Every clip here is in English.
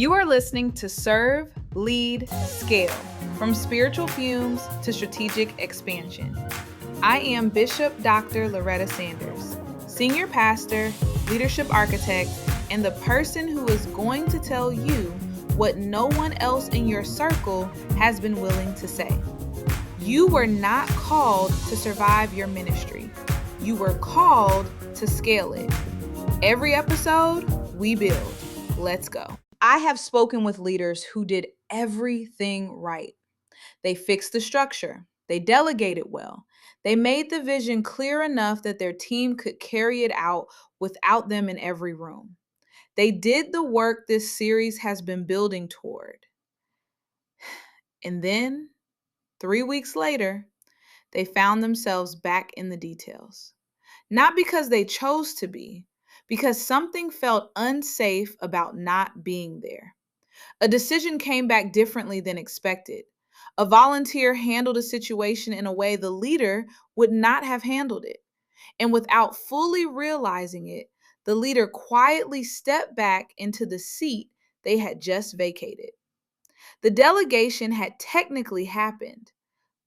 You are listening to Serve, Lead, Scale, from spiritual fumes to strategic expansion. I am Bishop Dr. Loretta Sanders, Senior Pastor, Leadership Architect, and the person who is going to tell you what no one else in your circle has been willing to say. You were not called to survive your ministry. You were called to scale it. Every episode, we build. Let's go. I have spoken with leaders who did everything right. They fixed the structure. They delegated well. They made the vision clear enough that their team could carry it out without them in every room. They did the work this series has been building toward. And then, 3 weeks later, they found themselves back in the details. Not because they chose to be, because something felt unsafe about not being there. A decision came back differently than expected. A volunteer handled a situation in a way the leader would not have handled it. And without fully realizing it, the leader quietly stepped back into the seat they had just vacated. The delegation had technically happened.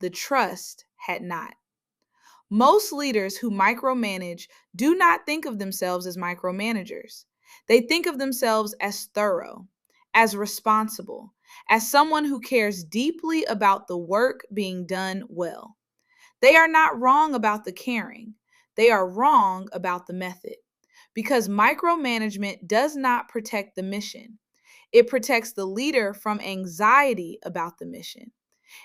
The trust had not. Most leaders who micromanage do not think of themselves as micromanagers. They think of themselves as thorough, as responsible, as someone who cares deeply about the work being done well. They are not wrong about the caring. They are wrong about the method. Because micromanagement does not protect the mission. It protects the leader from anxiety about the mission.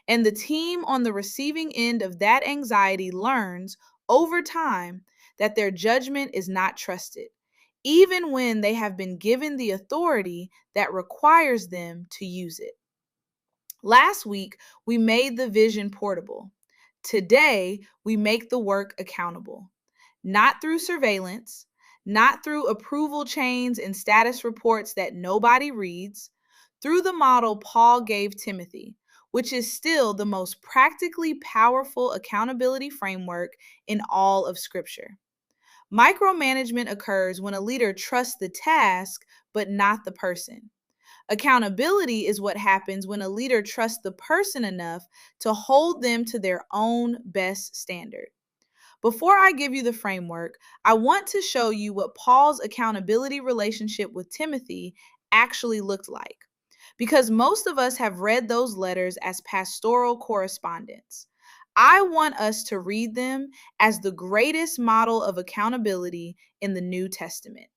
And the team on the receiving end of that anxiety learns over time that their judgment is not trusted, even when they have been given the authority that requires them to use it. Last week, we made the vision portable. Today, we make the work accountable, not through surveillance, not through approval chains and status reports that nobody reads, through the model Paul gave Timothy, which is still the most practically powerful accountability framework in all of Scripture. Micromanagement occurs when a leader trusts the task, but not the person. Accountability is what happens when a leader trusts the person enough to hold them to their own best standard. Before I give you the framework, I want to show you what Paul's accountability relationship with Timothy actually looked like. Because most of us have read those letters as pastoral correspondence. I want us to read them as the greatest model of accountability in the New Testament.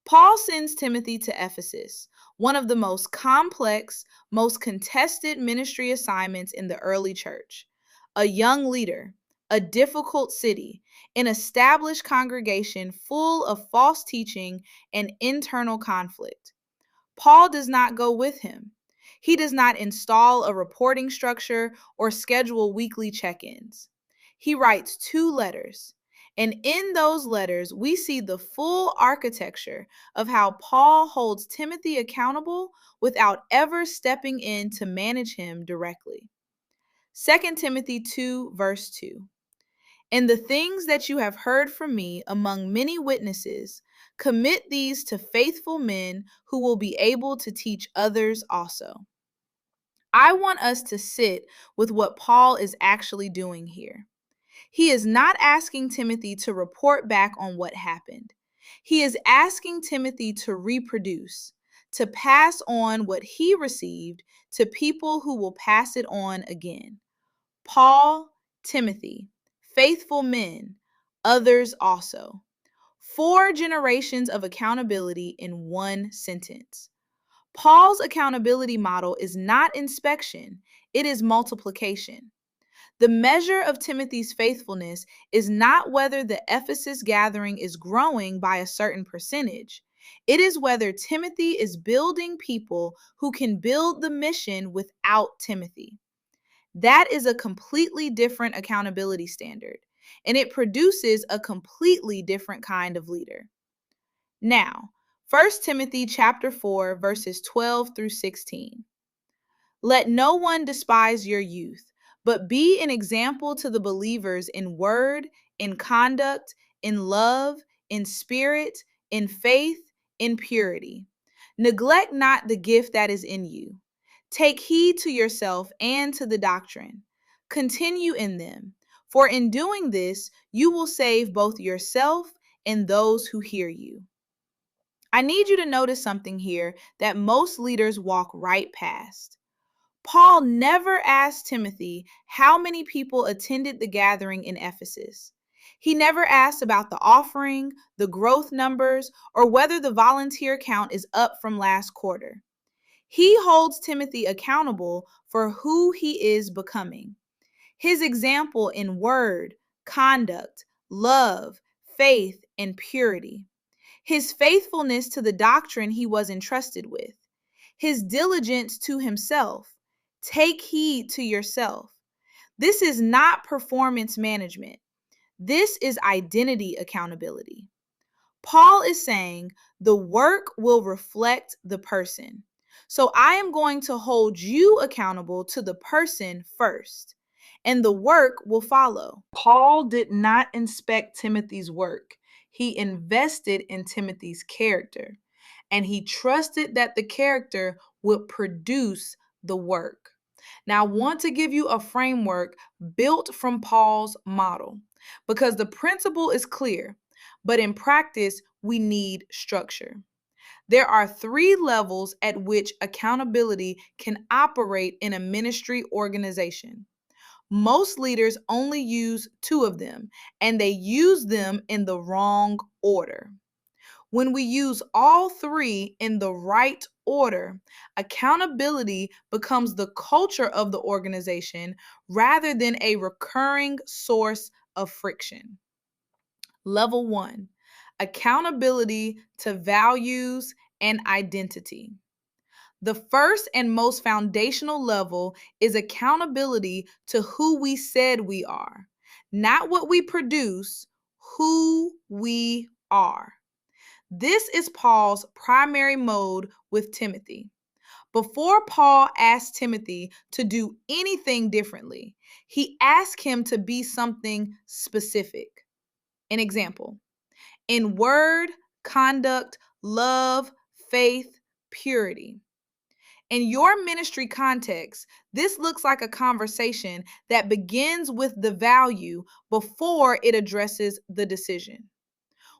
Paul sends Timothy to Ephesus, one of the most complex, most contested ministry assignments in the early church. A young leader, a difficult city, an established congregation full of false teaching and internal conflict. Paul does not go with him. He does not install a reporting structure or schedule weekly check-ins. He writes 2 letters. And in those letters, we see the full architecture of how Paul holds Timothy accountable without ever stepping in to manage him directly. 2 Timothy 2, verse 2. And the things that you have heard from me among many witnesses, commit these to faithful men who will be able to teach others also. I want us to sit with what Paul is actually doing here. He is not asking Timothy to report back on what happened. He is asking Timothy to reproduce, to pass on what he received to people who will pass it on again. Paul, Timothy, faithful men, others also. 4 generations of accountability in one sentence. Paul's accountability model is not inspection, it is multiplication. The measure of Timothy's faithfulness is not whether the Ephesus gathering is growing by a certain percentage. It is whether Timothy is building people who can build the mission without Timothy. That is a completely different accountability standard, and it produces a completely different kind of leader. Now, 1 Timothy chapter 4, verses 12 through 16. Let no one despise your youth, but be an example to the believers in word, in conduct, in love, in spirit, in faith, in purity. Neglect not the gift that is in you. Take heed to yourself and to the doctrine. Continue in them, for in doing this, you will save both yourself and those who hear you. I need you to notice something here that most leaders walk right past. Paul never asked Timothy how many people attended the gathering in Ephesus. He never asked about the offering, the growth numbers, or whether the volunteer count is up from last quarter. He holds Timothy accountable for who he is becoming. His example in word, conduct, love, faith, and purity. His faithfulness to the doctrine he was entrusted with. His diligence to himself. Take heed to yourself. This is not performance management. This is identity accountability. Paul is saying the work will reflect the person. So I am going to hold you accountable to the person first, and the work will follow. Paul did not inspect Timothy's work. He invested in Timothy's character, and he trusted that the character would produce the work. Now, I want to give you a framework built from Paul's model because the principle is clear, but in practice, we need structure. There are 3 levels at which accountability can operate in a ministry organization. Most leaders only use 2 of them, and they use them in the wrong order. When we use all 3 in the right order, accountability becomes the culture of the organization rather than a recurring source of friction. Level 1, accountability to values and identity. The first and most foundational level is accountability to who we said we are, not what we produce, who we are. This is Paul's primary mode with Timothy. Before Paul asked Timothy to do anything differently, he asked him to be something specific. An example, in word, conduct, love, faith, purity. In your ministry context, this looks like a conversation that begins with the value before it addresses the decision.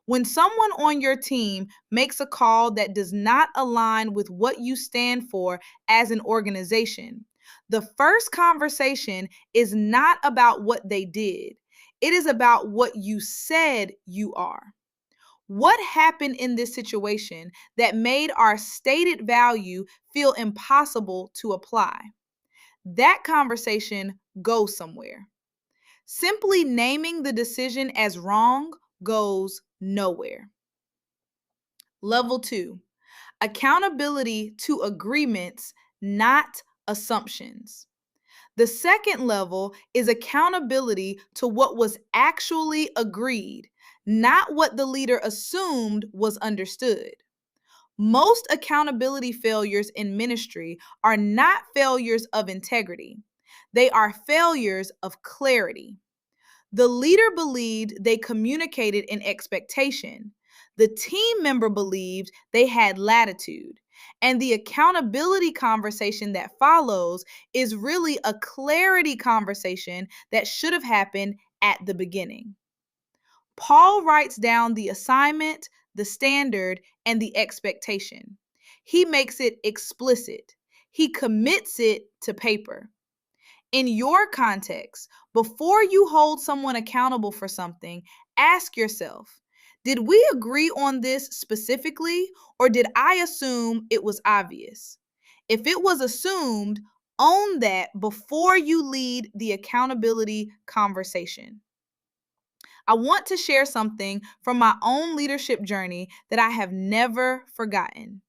When someone on your team makes a call that does not align with what you stand for as an organization, the first conversation is not about what they did. It is about what you said you are. What happened in this situation that made our stated value feel impossible to apply? That conversation goes somewhere. Simply naming the decision as wrong goes nowhere. Level 2, accountability to agreements, not assumptions. The second level is accountability to what was actually agreed, not what the leader assumed was understood. Most accountability failures in ministry are not failures of integrity. They are failures of clarity. The leader believed they communicated an expectation. The team member believed they had latitude. And the accountability conversation that follows is really a clarity conversation that should have happened at the beginning. Paul writes down the assignment, the standard, and the expectation. He makes it explicit. He commits it to paper. In your context, before you hold someone accountable for something, ask yourself, did we agree on this specifically, or did I assume it was obvious? If it was assumed, own that before you lead the accountability conversation. I want to share something from my own leadership journey that I have never forgotten.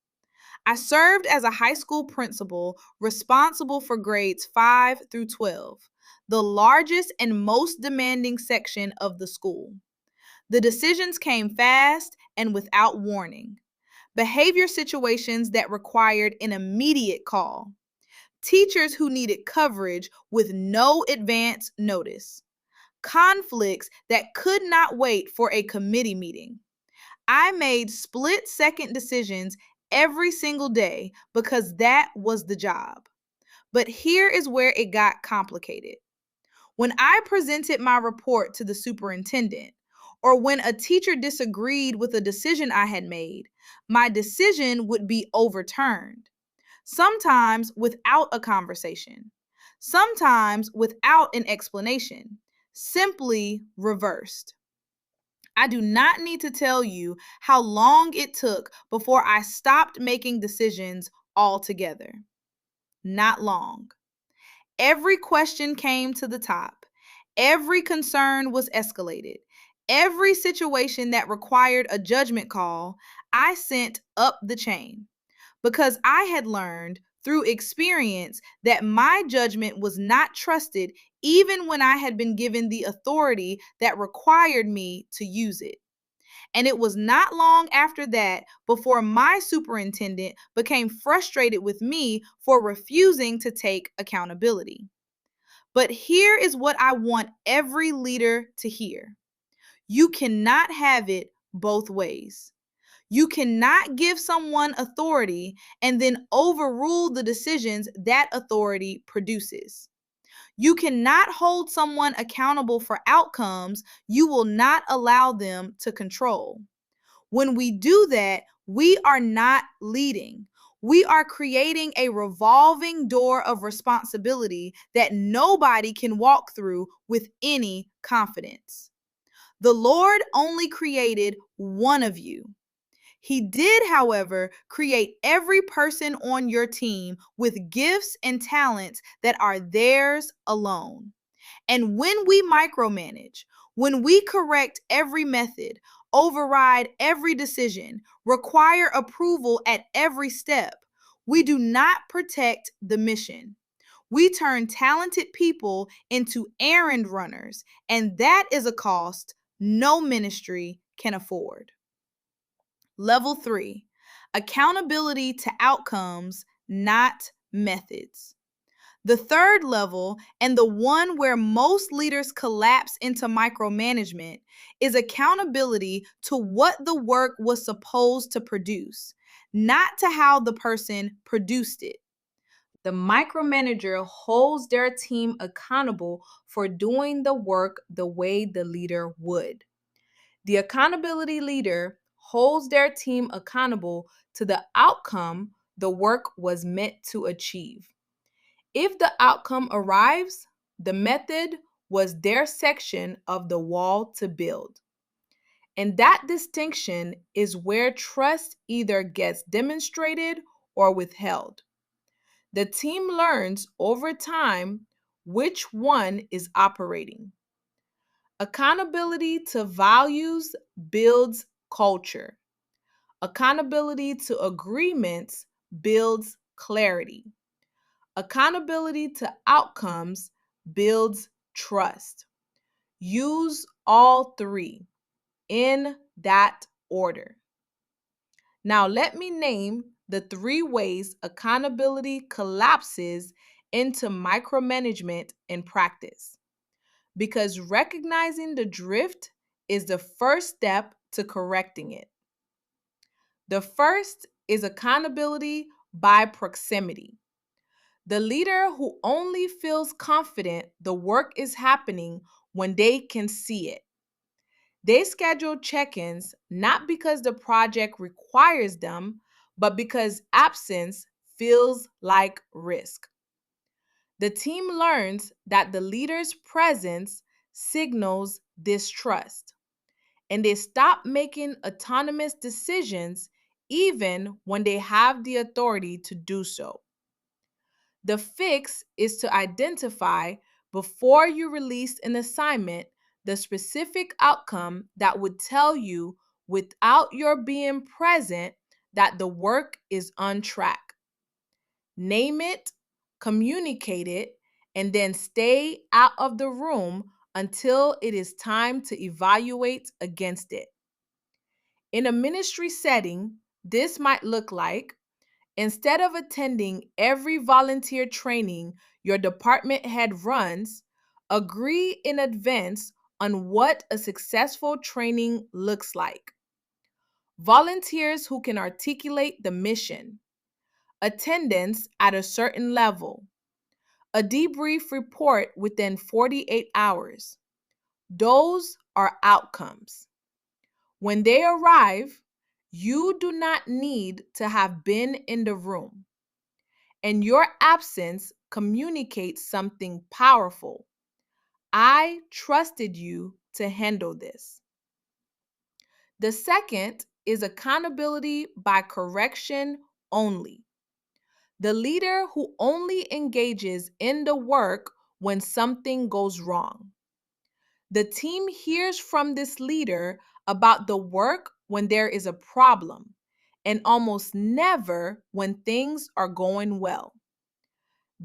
I served as a high school principal responsible for grades 5 through 12, the largest and most demanding section of the school. The decisions came fast and without warning. Behavior situations that required an immediate call. Teachers who needed coverage with no advance notice. Conflicts that could not wait for a committee meeting. I made split-second decisions every single day because that was the job. But here is where it got complicated. When I presented my report to the superintendent, or when a teacher disagreed with a decision I had made, my decision would be overturned, sometimes without a conversation, sometimes without an explanation, simply reversed. I do not need to tell you how long it took before I stopped making decisions altogether. Not long. Every question came to the top. Every concern was escalated. Every situation that required a judgment call, I sent up the chain because I had learned through experience that my judgment was not trusted even when I had been given the authority that required me to use it. And it was not long after that before my superintendent became frustrated with me for refusing to take accountability. But here is what I want every leader to hear: you cannot have it both ways. You cannot give someone authority and then overrule the decisions that authority produces. You cannot hold someone accountable for outcomes you will not allow them to control. When we do that, we are not leading. We are creating a revolving door of responsibility that nobody can walk through with any confidence. The Lord only created one of you. He did, however, create every person on your team with gifts and talents that are theirs alone. And when we micromanage, when we correct every method, override every decision, require approval at every step, we do not protect the mission. We turn talented people into errand runners, and that is a cost no ministry can afford. Level 3, accountability to outcomes, not methods. The third level, and the one where most leaders collapse into micromanagement, is accountability to what the work was supposed to produce, not to how the person produced it. The micromanager holds their team accountable for doing the work the way the leader would. The accountability leader holds their team accountable to the outcome the work was meant to achieve. If the outcome arrives, the method was their section of the wall to build. And that distinction is where trust either gets demonstrated or withheld. The team learns over time which one is operating. Accountability to values builds culture. Accountability to agreements builds clarity. Accountability to outcomes builds trust. Use all three in that order. Now, let me name the 3 ways accountability collapses into micromanagement in practice, because recognizing the drift is the first step to correcting it. The first is accountability by proximity. The leader who only feels confident the work is happening when they can see it. They schedule check ins not because the project requires them, but because absence feels like risk. The team learns that the leader's presence signals distrust, and they stop making autonomous decisions even when they have the authority to do so. The fix is to identify, before you release an assignment, the specific outcome that would tell you without your being present that the work is on track. Name it, communicate it, and then stay out of the room until it is time to evaluate against it. In a ministry setting, this might look like: instead of attending every volunteer training your department head runs, agree in advance on what a successful training looks like. volunteers who can articulate the mission, attendance at a certain level, a debrief report within 48 hours. Those are outcomes. When they arrive, you do not need to have been in the room, and your absence communicates something powerful. I trusted you to handle this. The second is accountability by correction only. The leader who only engages in the work when something goes wrong. The team hears from this leader about the work when there is a problem, and almost never when things are going well.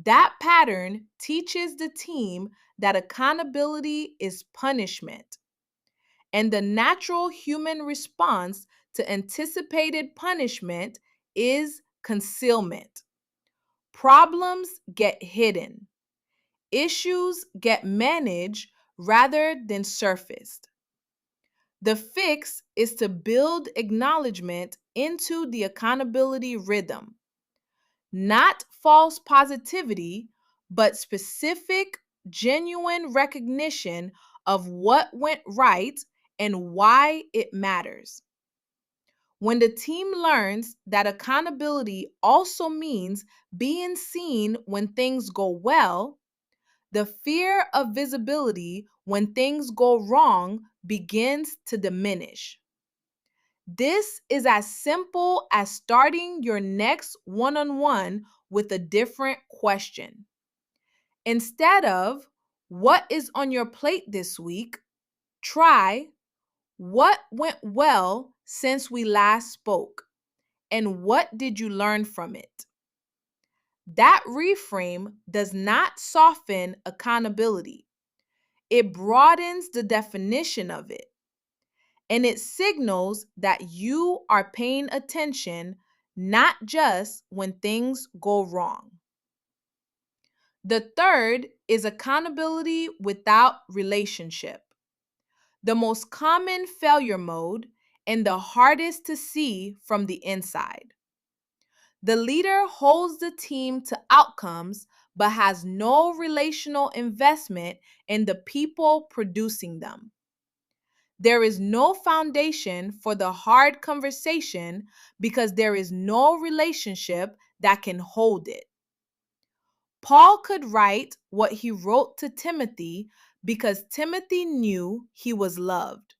That pattern teaches the team that accountability is punishment, and the natural human response to anticipated punishment is concealment. Problems get hidden, issues get managed rather than surfaced. The fix is to build acknowledgement into the accountability rhythm, not false positivity, but specific, genuine recognition of what went right and why it matters. When the team learns that accountability also means being seen when things go well, the fear of visibility when things go wrong begins to diminish. This is as simple as starting your next one on one with a different question. Instead of, "What is on your plate this week?" try, "What went well since we last spoke? And what did you learn from it?" That reframe does not soften accountability, it broadens the definition of it, and it signals that you are paying attention, not just when things go wrong. The third is accountability without relationship, the most common failure mode and the hardest to see from the inside. The leader holds the team to outcomes but has no relational investment in the people producing them. There is no foundation for the hard conversation because there is no relationship that can hold it. Paul could write what he wrote to Timothy because Timothy knew he was loved.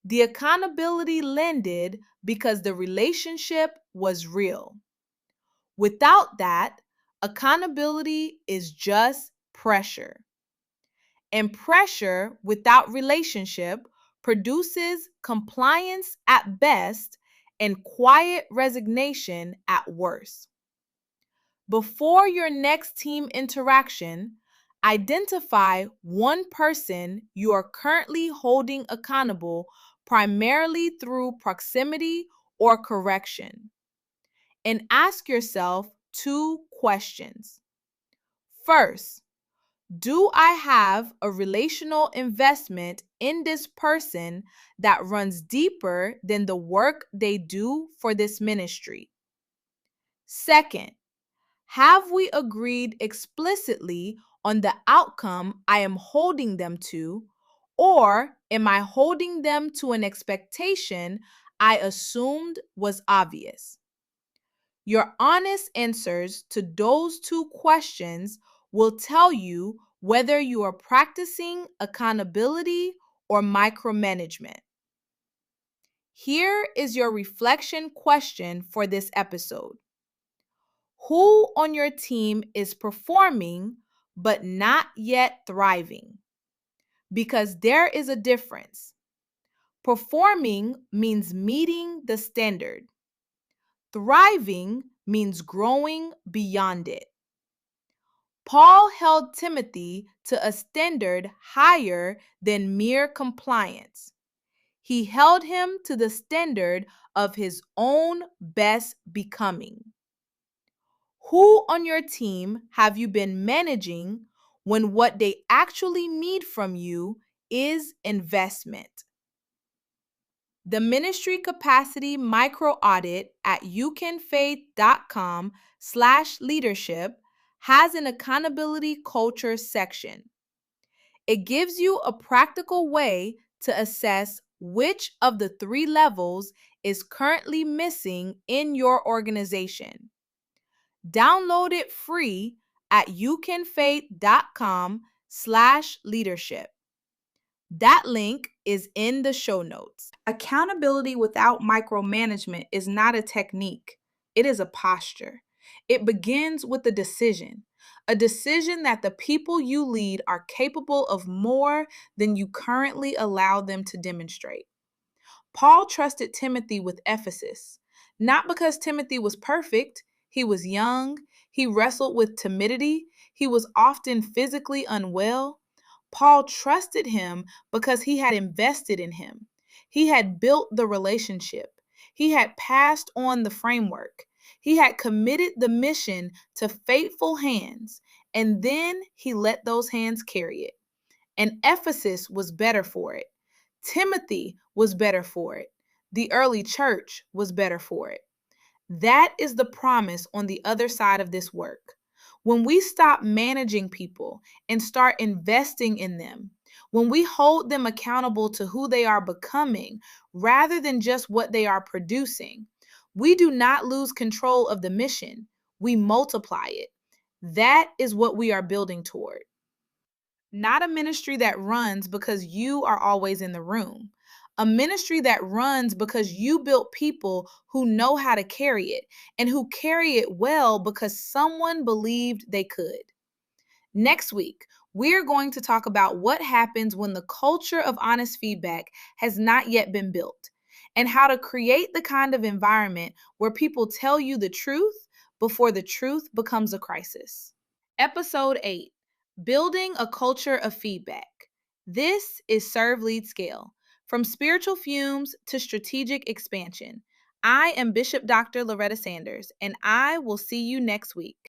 The accountability landed because the relationship was real. Without that, accountability is just pressure. And pressure without relationship produces compliance at best and quiet resignation at worst. Before your next team interaction, identify one person you are currently holding accountable primarily through proximity or correction, and ask yourself two questions. First, do I have a relational investment in this person that runs deeper than the work they do for this ministry? Second, have we agreed explicitly on the outcome I am holding them to, or am I holding them to an expectation I assumed was obvious? Your honest answers to those two questions will tell you whether you are practicing accountability or micromanagement. Here is your reflection question for this episode. Who on your team is performing but not yet thriving? Because there is a difference. Performing means meeting the standard. Thriving means growing beyond it. Paul held Timothy to a standard higher than mere compliance. He held him to the standard of his own best becoming. Who on your team have you been managing when what they actually need from you is investment? The Ministry Capacity Micro Audit at youcanfaith.com/leadership has an accountability culture section. It gives you a practical way to assess which of the 3 levels is currently missing in your organization. Download it free at youcanfaith.com/leadership. That link is in the show notes. Accountability without micromanagement is not a technique, it is a posture. It begins with a decision that the people you lead are capable of more than you currently allow them to demonstrate. Paul trusted Timothy with Ephesus, not because Timothy was perfect. He was young, he wrestled with timidity, he was often physically unwell. Paul trusted him because he had invested in him. He had built the relationship. He had passed on the framework. He had committed the mission to faithful hands, and then he let those hands carry it. And Ephesus was better for it. Timothy was better for it. The early church was better for it. That is the promise on the other side of this work. When we stop managing people and start investing in them, when we hold them accountable to who they are becoming rather than just what they are producing, we do not lose control of the mission. We multiply it. That is what we are building toward. Not a ministry that runs because you are always in the room. A ministry that runs because you built people who know how to carry it and who carry it well because someone believed they could. Next week, we're going to talk about what happens when the culture of honest feedback has not yet been built and how to create the kind of environment where people tell you the truth before the truth becomes a crisis. Episode 8, Building a Culture of Feedback. This is Serve, Lead, Scale. From spiritual fumes to strategic expansion. I am Bishop Dr. Loretta Sanders, and I will see you next week.